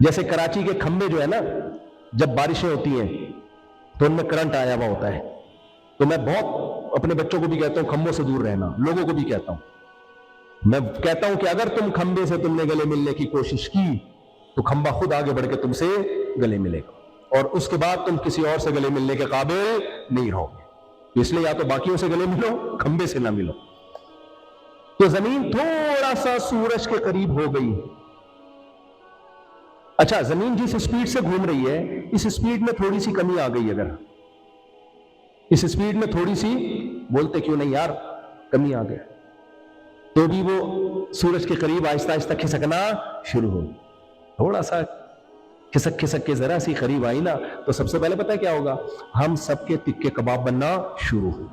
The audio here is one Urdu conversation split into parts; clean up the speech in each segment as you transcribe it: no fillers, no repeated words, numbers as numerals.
جیسے کراچی کے کھمبے جو ہے نا، جب بارشیں ہوتی ہیں تو ان میں کرنٹ آیا ہوا ہوتا ہے، تو میں بہت اپنے بچوں کو بھی کہتا ہوں کھمبوں سے دور رہنا، لوگوں کو بھی کہتا ہوں، میں کہتا ہوں کہ اگر تم کھمبے سے تم نے گلے ملنے کی کوشش کی تو کھمبا خود آگے بڑھ کے تم سے گلے ملے گا، اور اس کے بعد تم کسی اور سے گلے ملنے کے قابل نہیں رہو گے، اس لیے یا تو باقیوں سے گلے ملو، کھمبے سے نہ ملو۔ تو زمین تھوڑا سا سورج کے قریب ہو گئی۔ اچھا، زمین جس سپیڈ سے گھوم رہی ہے اس سپیڈ میں تھوڑی سی کمی آ گئی، اگر اس سپیڈ میں تھوڑی سی، بولتے کیوں نہیں یار کمی آ گئی، تو بھی وہ سورج کے قریب آہستہ آہستہ کھسکنا شروع ہو، تھوڑا سا کھسک کھسک کے ذرا سی قریب آئی نا، تو سب سے پہلے پتہ ہے کیا ہوگا؟ ہم سب کے تکے کباب بننا شروع ہو۔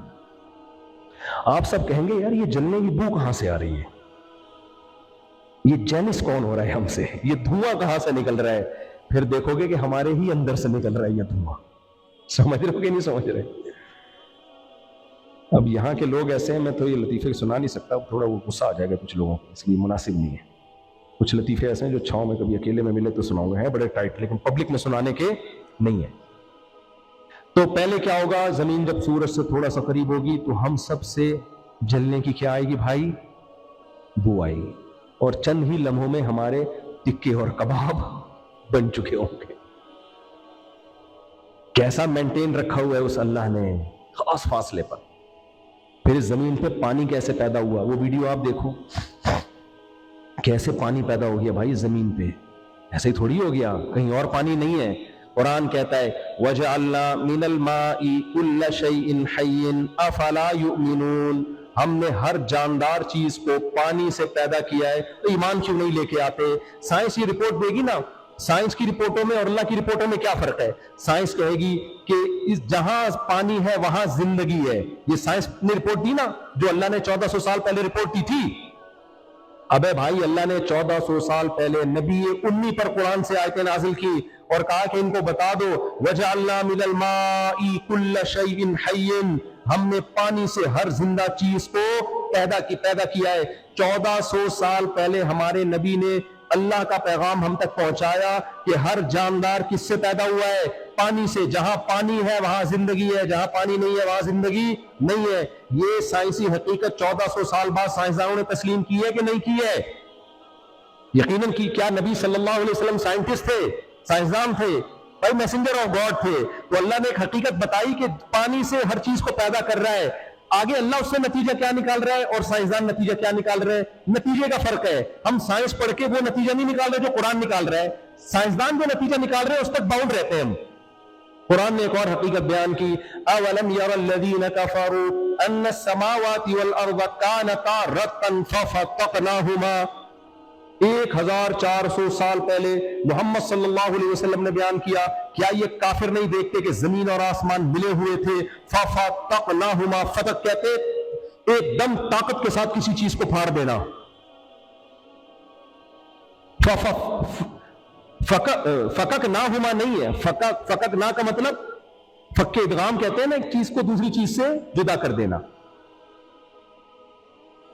آپ سب کہیں گے یار یہ جلنے کی بو کہاں سے آ رہی ہے، یہ جیلس کون ہو رہا ہے ہم سے، یہ دھواں کہاں سے نکل رہا ہے؟ پھر دیکھو گے کہ ہمارے ہی اندر سے نکل رہا ہے یہ دھواں۔ سمجھ رہے ہو کہ نہیں سمجھ رہے؟ اب یہاں کے لوگ ایسے ہیں، میں تو یہ لطیفے سنا نہیں سکتا، تھوڑا وہ غصہ آ جائے گا کچھ لوگوں کو، اس لیے مناسب نہیں ہے۔ کچھ لطیفے ایسے ہیں جو چھاؤں میں کبھی اکیلے میں ملے تو سناؤں گا، ہیں بڑے ٹائٹ، لیکن پبلک میں سنانے کے نہیں ہے۔ تو پہلے کیا ہوگا؟ زمین جب سورج سے تھوڑا سا قریب ہوگی تو ہم سب سے جلنے کی کیا آئے گی بھائی؟ بو آئے گی، اور چند ہی لمحوں میں ہمارے تکے اور کباب بن چکے ہوں گے۔ کیسا مینٹین رکھا ہوا ہے اس اللہ نے، خاص فاصلے پر۔ پھر اس زمین پہ پانی کیسے پیدا ہوا، وہ ویڈیو آپ دیکھو، کیسے پانی پیدا ہو گیا بھائی زمین پہ، ایسے ہی تھوڑی ہو گیا، کہیں اور پانی نہیں ہے۔ قرآن کہتا ہے وَجَعَلْنَا مِنَ الْمَاءِ كُلَّ شَيْءٍ حَيٍّ أَفَلَا يُؤْمِنُونَ، ہم نے ہر جاندار چیز کو پانی سے پیدا کیا ہے، تو ایمان کیوں نہیں لے کے آتے؟ سائنس یہ رپورٹ دے گی نا، سائنس کی رپورٹوں میں اور اللہ کی رپورٹوں میں کیا فرق ہے؟ سائنس کہے گی کہ اس جہاں پانی ہے وہاں زندگی ہے، یہ سائنس نے رپورٹ دی نا، جو اللہ نے 1400 سال پہلے رپورٹ دی تھی۔ ابے بھائی اللہ نے 1400 سال پہلے نبی امی پر قرآن سے آیتیں نازل کی اور کہا کہ ان کو بتا دو وَجَعَلْنَا مِنَ الْمَاءِ كُلَّ شَيْءٍ حَيٍّ، ہم نے پانی سے ہر زندہ چیز کو پیدا کیا ہے۔ 1400 سال پہلے ہمارے نبی نے اللہ کا پیغام ہم تک پہنچایا کہ ہر جاندار کس سے پیدا ہوا ہے؟ پانی سے، جہاں پانی ہے وہاں زندگی ہے، جہاں پانی نہیں ہے وہاں زندگی نہیں ہے۔ یہ سائنسی حقیقت 1400 سال بعد سائنسدانوں نے تسلیم کی ہے کہ نہیں کی ہے؟ یقیناً کی۔ کیا نبی صلی اللہ علیہ وسلم سائنٹسٹ تھے، سائنسدان تھے؟ بھائی میسنجر آف گاڈ تھے۔ تو اللہ نے ایک حقیقت بتائی کہ پانی سے ہر چیز کو پیدا کر رہا ہے، آگے اللہ اس سے نتیجہ کیا نکال رہا ہے اور سائنسدان نتیجہ کیا نکال رہے ہیں؟ نتیجے کا فرق ہے۔ ہم سائنس پڑھ کے وہ نتیجہ نہیں نکال رہے جو قرآن نکال رہا ہے، سائنسدان جو نتیجہ نکال رہے ہیں اس تک باؤنڈ رہتے ہیں ہم۔ قرآن نے ایک اور حقیقت بیان کی، اولم یر الذین کفروا ان السماوات والارض کانتا رتقا ففتقناہما۔ 1400 سال پہلے محمد صلی اللہ علیہ وسلم نے بیان کیا، کیا یہ کافر نہیں دیکھتے کہ زمین اور آسمان ملے ہوئے تھے؟ ففتقناہما، فتق کہتے ایک دم طاقت کے ساتھ کسی چیز کو پھاڑ دینا۔ فکک نہ ہما نہیں ہے، فکک نہ کا مطلب فک ادغام کہتے ہیں نا، ایک چیز کو دوسری چیز سے جدا کر دینا،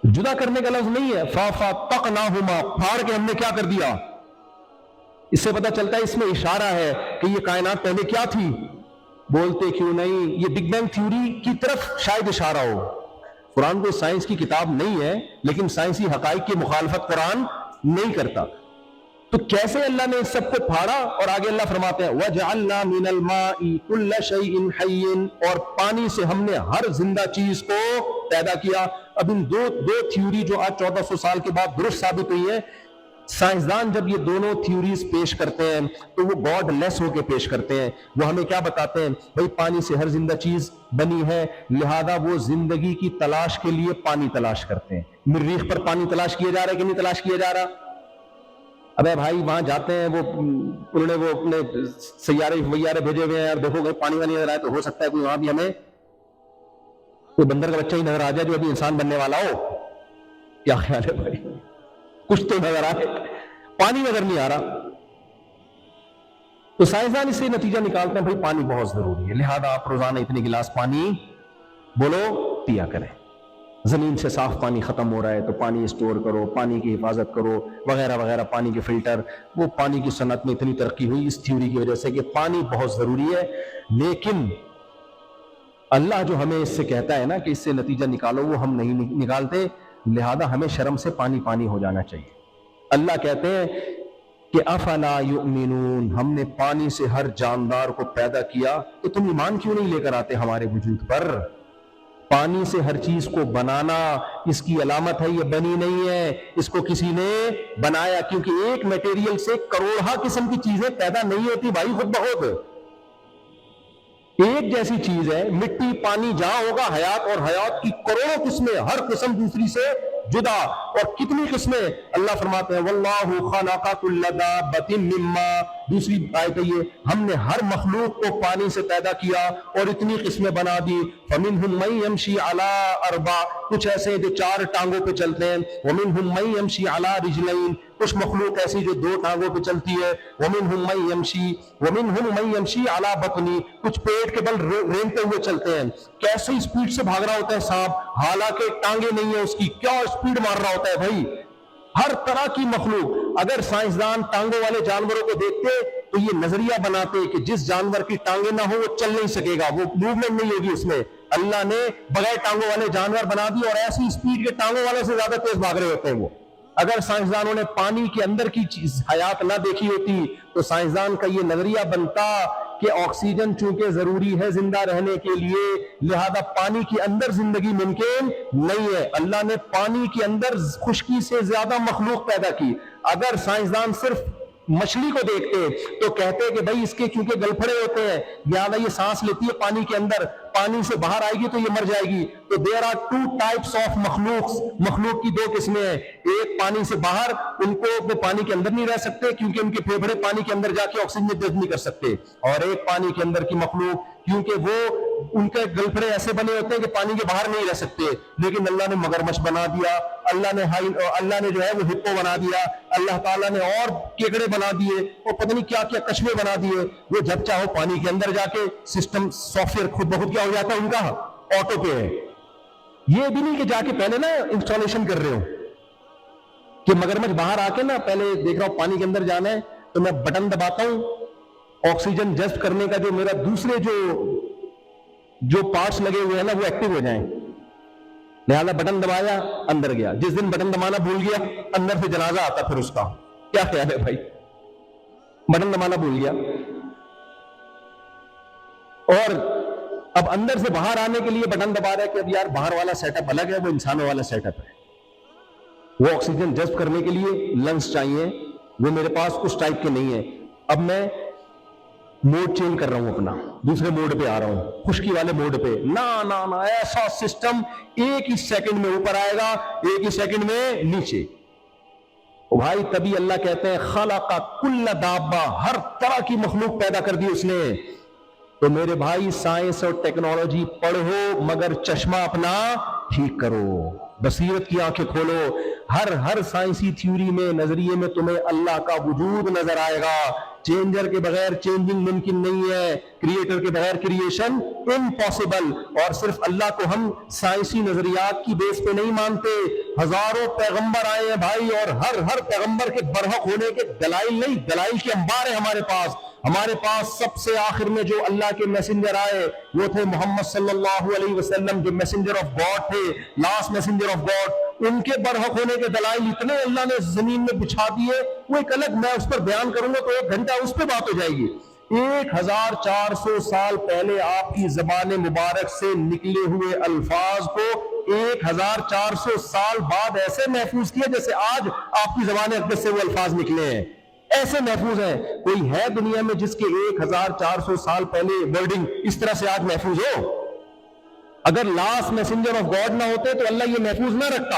جدا کرنے کا لفظ نہیں ہے۔ ففتقناہما، پھاڑ کے ہم نے کیا کر دیا۔ اس سے پتہ چلتا ہے اس میں اشارہ ہے کہ یہ کائنات پہلے کیا تھی۔ بولتے کیوں نہیں؟ یہ بگ بینگ تھیوری کی طرف شاید اشارہ ہو۔ قرآن کو سائنس کی کتاب نہیں ہے، لیکن سائنسی حقائق کی مخالفت قرآن نہیں کرتا۔ تو کیسے اللہ نے اس سب کو پھاڑا؟ اور آگے اللہ فرماتے ہیں وَجَعَلْنَا مِنَ الْمَاءِ كُلَّ شَيْءٍ حَيٍّ، اور پانی سے ہم نے ہر زندہ چیز کو پیدا کیا۔ اب ان دو تھیوری جو آج 1400 سال کے بعد درست ثابت ہوئی ہیں، سائنسدان جب یہ دونوں تھیوریز پیش کرتے ہیں تو وہ گاڈ لیس ہو کے پیش کرتے ہیں۔ وہ ہمیں کیا بتاتے ہیں؟ بھئی پانی سے ہر زندہ چیز بنی ہے، لہذا وہ زندگی کی تلاش کے لیے پانی تلاش کرتے ہیں۔ مریخ پر پانی تلاش کیا جا رہا ہے کہ نہیں تلاش کیا جا رہا؟ ابے بھائی وہاں جاتے ہیں، وہ انہوں نے وہ اپنے سیارے بھیجے ہوئے ہیں، اور دیکھو گے پانی وانی نظر آئے تو ہو سکتا ہے کوئی وہاں بھی ہمیں کوئی بندر کا بچہ ہی نظر آ جائے جو ابھی انسان بننے والا ہو۔ کیا خیال ہے بھائی؟ کچھ تو نظر آئے، پانی نظر نہیں آ رہا۔ تو سائنسدان اس سے نتیجہ نکالتے ہیں بھائی پانی بہت ضروری ہے، لہذا آپ روزانہ اتنے گلاس پانی بولو پیا کریں۔ زمین سے صاف پانی ختم ہو رہا ہے تو پانی اسٹور کرو، پانی کی حفاظت کرو وغیرہ وغیرہ، پانی کے فلٹر، وہ پانی کی صنعت میں اتنی ترقی ہوئی اس تھیوری کی وجہ سے کہ پانی بہت ضروری ہے. لیکن اللہ جو ہمیں اس سے کہتا ہے نا کہ اس سے نتیجہ نکالو، وہ ہم نہیں نکالتے، لہذا ہمیں شرم سے پانی پانی ہو جانا چاہیے. اللہ کہتے ہیں کہ افلا یؤمنون، ہم نے پانی سے ہر جاندار کو پیدا کیا تو تم ایمان کیوں نہیں لے کر آتے ہمارے وجود پر؟ پانی سے ہر چیز کو بنانا اس کی علامت ہے، یہ بنی نہیں ہے، اس کو کسی نے بنایا، کیونکہ ایک میٹیریل سے کروڑہ قسم کی چیزیں پیدا نہیں ہوتی بھائی خود بخود. ایک جیسی چیز ہے مٹی پانی، جہاں ہوگا حیات، اور حیات کی کروڑوں قسمیں، ہر قسم دوسری سے جدا. اور کتنی قسمیں اللہ فرماتے ہیں واللہ خلق کل دابۃ مما، دوسری آیت ہے یہ، ہم نے ہر مخلوق کو پانی سے پیدا کیا اور اتنی قسمیں بنا دی. فمنہم من یمشی علی اربع، کچھ ایسے ہیں جو 4 ٹانگوں پہ چلتے ہیں. ومنہم من یمشی علی رجلین، کچھ مخلوق ایسی جو 2 ٹانگوں پہ چلتی ہے. ومنہم من یمشی علی بطنی، کچھ پیٹ کے بل رینگتے ہوئے چلتے ہیں. کیسے اسپیڈ سے بھاگ رہا ہوتا ہے سانپ، حالانکہ ٹانگیں نہیں ہے اس کی، کیا اسپیڈ مار رہا ہوتا ہے بھائی. ہر طرح کی مخلوق. اگر سائنسدان ٹانگوں والے جانوروں کو دیکھتے تو یہ نظریہ بناتے کہ جس جانور کی ٹانگیں نہ ہو وہ چل نہیں سکے گا، وہ موومنٹ نہیں ہوگی اس میں. اللہ نے بغیر ٹانگوں والے جانور بنا دی اور ایسی اسپیڈ کے ٹانگوں والے سے زیادہ تیز بھاگ رہے ہوتے ہیں وہ. اگر سائنسدانوں نے پانی کے اندر کی چیز حیات نہ دیکھی ہوتی تو سائنسدان کا یہ نظریہ بنتا کہ آکسیجن چونکہ ضروری ہے زندہ رہنے کے لیے، لہذا پانی کے اندر زندگی ممکن نہیں ہے. اللہ نے پانی کے اندر خشکی سے زیادہ مخلوق پیدا کی. اگر سائنسدان صرف مچھلی کو دیکھتے تو کہتے کہ بھائی اس کے چونکہ گلپھڑے ہوتے ہیں لہذا یہ سانس لیتی ہے پانی کے اندر، پانی سے باہر آئے گی تو یہ مر جائے گی. تو دیر آر 2 ٹائپس آف مخلوق کی 2 قسمیں ہیں. ایک پانی سے باہر، ان کو وہ پانی کے اندر نہیں رہ سکتے کیونکہ ان کے پھیپھڑے پانی کے اندر جا کے آکسیجن جذب نہیں کر سکتے. اور ایک پانی کے اندر کی مخلوق کیونکہ وہ ان کے گلپھڑے ایسے بنے ہوتے ہیں کہ پانی کے باہر نہیں رہ سکتے. لیکن اللہ نے مگرمچھ بنا دیا، اللہ نے جو ہے وہ ہپو بنا دیا، اللہ تعالیٰ نے اور کیکڑے بنا دیے، اور پتہ نہیں کیا کیا کشمے بنا دیے. وہ جب چاہو پانی کے اندر جا کے سسٹم سافٹ ویئر خود بخود کیا ہو جاتا ہے، ان کا آٹو پہ ہے. یہ بھی نہیں کہ جا کے پہلے نا انسٹالیشن کر رہے ہو کہ مگرمچھ باہر آ کے نا پہلے دیکھ رہا ہوں پانی کے اندر جانا ہے تو میں بٹن دباتا ہوں، آکسیجن جذب کرنے کا جو میرا دوسرے جو پارٹس لگے ہوئے ہیں نا وہ ایکٹیو ہو جائیں. لہذا بٹن دبایا اندر گیا. جس دن بٹن دبانا بھول گیا اندر سے جنازہ آتا پھر اس کا. کیا خیال ہے بھائی؟ بٹن دبانا بھول گیا اور اب اندر سے باہر آنے کے لیے بٹن دبا رہا ہے کہ اب یار باہر والا سیٹ اپ الگ ہے، وہ انسانوں والا سیٹ اپ ہے. وہ آکسیجن جذب کرنے کے لیے لنگس چاہیے، وہ میرے پاس اس ٹائپ کے نہیں ہے. اب میں موڈ چینج کر رہا ہوں، اپنا دوسرے موڈ پہ آ رہا ہوں، خشکی والے موڈ پہ. نہ ایسا سسٹم ایک ہی سیکنڈ میں اوپر آئے گا، ایک ہی سیکنڈ میں نیچے. بھائی تبھی اللہ کہتے ہیں خلق کل دابہ، ہر طرح کی مخلوق پیدا کر دی اس نے. تو میرے بھائی سائنس اور ٹیکنالوجی پڑھو مگر چشمہ اپنا ٹھیک کرو، بصیرت کی آنکھیں کھولو. ہر سائنسی تھیوری میں، نظریے میں تمہیں اللہ کا وجود نظر آئے گا. چینجر کے بغیر چینجنگ ممکن نہیں ہے، کریٹر کے بغیر کریشن امپاسبل. اور صرف اللہ کو ہم سائنسی نظریات کی بیس پہ نہیں مانتے. ہزاروں پیغمبر آئے ہیں بھائی، اور ہر پیغمبر کے برحق ہونے کے دلائل نہیں، دلائل کے انبار ہیں ہمارے پاس. ہمارے پاس سب سے آخر میں جو اللہ کے میسنجر آئے وہ تھے محمد صلی اللہ علیہ وسلم، جو میسنجر آف گاڈ تھے، لاسٹ میسنجر آف گاڈ. ان کے برحق ہونے کے دلائل اتنے اللہ نے زمین میں بچھا دیے، وہ ایک الگ، میں اس پر بیان کروں گا تو 1 گھنٹہ اس پہ بات ہو جائے گی. 1400 سال پہلے آپ کی زبان مبارک سے نکلے ہوئے الفاظ کو 1400 سال بعد ایسے محفوظ کیا جیسے آج آپ کی زبان اقدس سے وہ الفاظ نکلے ہیں، ایسے محفوظ ہیں. کوئی ہے دنیا میں جس کے 1400 سال پہلے ورڈنگ اس طرح سے آج محفوظ ہو؟ اگر لاسٹ میسنجر آف گاڈ نہ ہوتے تو اللہ یہ محفوظ نہ رکھتا،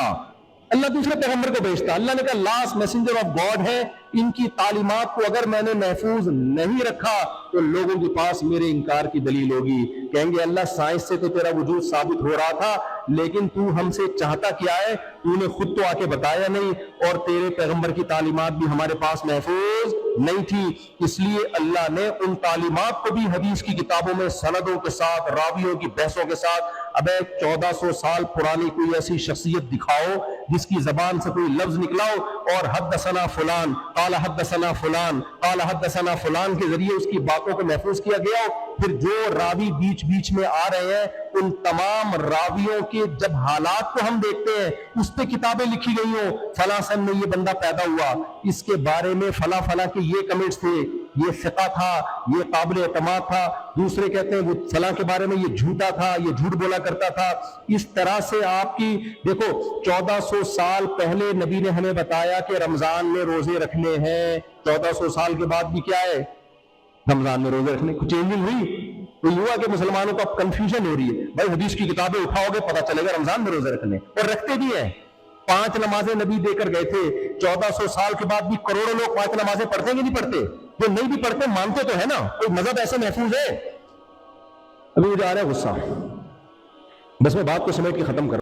اللہ دوسرے پیغمبر کو بھیجتا. اللہ نے کہا لاسٹ میسنجر آف گاڈ ہے، ان کی تعلیمات کو اگر میں نے محفوظ نہیں رکھا تو لوگوں کے پاس میرے انکار کی دلیل ہوگی. کہیں گے اللہ سائنس سے تو تیرا وجود ثابت ہو رہا تھا لیکن تو ہم سے چاہتا کیا ہے؟ تو نے خود تو آ کے بتایا نہیں، اور تیرے پیغمبر کی تعلیمات بھی ہمارے پاس محفوظ نہیں تھی. اس لیے اللہ نے ان تعلیمات کو بھی حدیث کی کتابوں میں سندوں کے ساتھ، راویوں کی بحثوں کے ساتھ ابے 1400 سال پرانی کوئی ایسی شخصیت دکھاؤ جس کی زبان سے کوئی لفظ نکلا ہو اور حدثنا فلان قال حدثنا فلان قال حدثنا فلان کے ذریعے اس کی باتوں کو محفوظ کیا گیا ہو. پھر جو راوی بیچ بیچ میں آ رہے ہیں ان تمام راویوں کے جب حالات کو ہم دیکھتے ہیں اس پہ کتابیں لکھی گئی ہوں، فلاں سن میں یہ بندہ پیدا ہوا، اس کے بارے میں فلاں فلاں کے یہ کمنٹس تھے، یہ ثقہ تھا، یہ قابل اعتماد تھا، دوسرے کہتے ہیں وہ فلاں کے بارے میں یہ جھوٹا تھا، یہ جھوٹ بولا کرتا تھا. اس طرح سے آپ کی دیکھو 1400 سال پہلے نبی نے ہمیں بتایا کہ رمضان میں روزے رکھنے ہیں، 1400 سال کے بعد بھی کیا ہے، رمضان میں روزے رکھنے. کچھ چینجنگ ہوئی تو یہ ہوا کہ مسلمانوں کو اب کنفیوژن ہو رہی ہے. بھائی حدیث کی کتابیں اٹھاؤ گے پتہ چلے گا رمضان میں روزے رکھنے، اور رکھتے بھی ہیں. 5 نمازیں نبی دے کر گئے تھے، 1400 سال کے بعد بھی کروڑوں لوگ 5 نمازیں پڑھتے ہیں کہ نہیں پڑھتے؟ جو نہیں بھی پڑھتے مانتے تو ہے نا، کوئی مذہب ایسے محفوظ ہے. ابھی مجھے آ رہا ہے غصہ، بس میں بات کو سمیٹ کے ختم کر